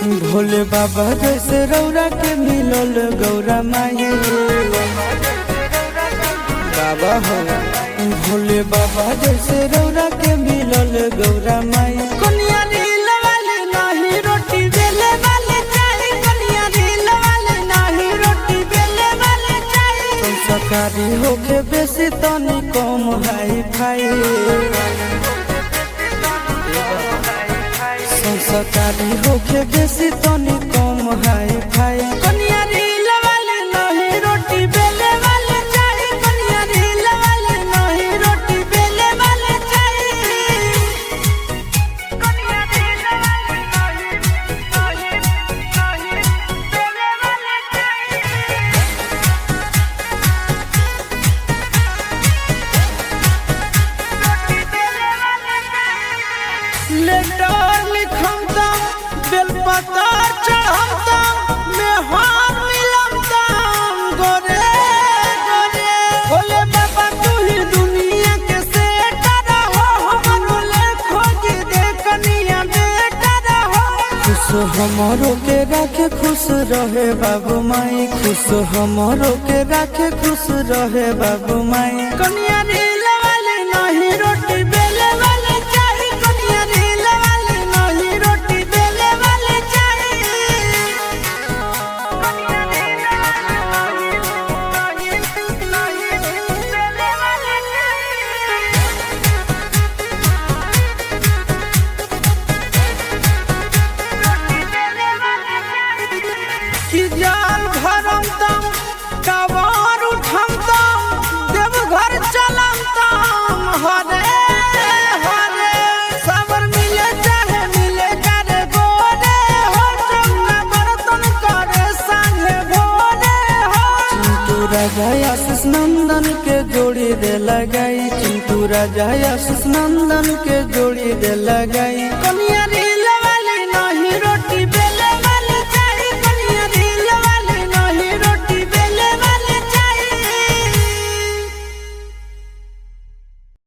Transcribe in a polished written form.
भोले बाबा जैसे रौरा के मिलल गौरा माई बाबा हो। भोले बाबा जैसे रौरा के मिलल गौरा माई। कनिया रील वाले नाही रोटी बेले वाले चाही, कनिया रील वाले नाही रोटी बेले वाले चाही। संस्कारी होके बेसी तनी कम हाई फाई, संस्कारी होके बेसी तनी कम हाई फाई। कनिया रील वाले नाही रोटी बेले वाले चाही, कनिया रील वाले नाही रोटी बेले वाले चाही। कनिया रील वाले नाही बेले वाले चाही। रोटी बेले वाले चाही। लेटर लिखमता बेलपता चढ़मता मैं हार मिलमता गोरे गोरे। भोले बाबा तू ही दुनिया के सेटर हो, हमरो ले खोज दे कनिया बेटर हो। खुश हमरो के राखे खुश रहे बाबू माई, खुश हमरो के राखे खुश रहे बाबू माई। कनिया रील वाले नहीं रोटी बेले वाले चाही, कनिया रील वाले नहीं रोटी बेले वाले चाही। कनिया रील वाले नहीं बेले वाले चाही। कि जाल भरमतम कबार उठमतम देवघर चलमतम हरे हरे। सबर मिले चाहे मिले करे गोरे हो, चंगा बर्तन करे संगे भोरे हो। चिंटू राजा आशीष नंदन के जोड़ी दे लगाई, चिंटू राजा आशीष नंदन के जोड़ी दे लगाई। कनिया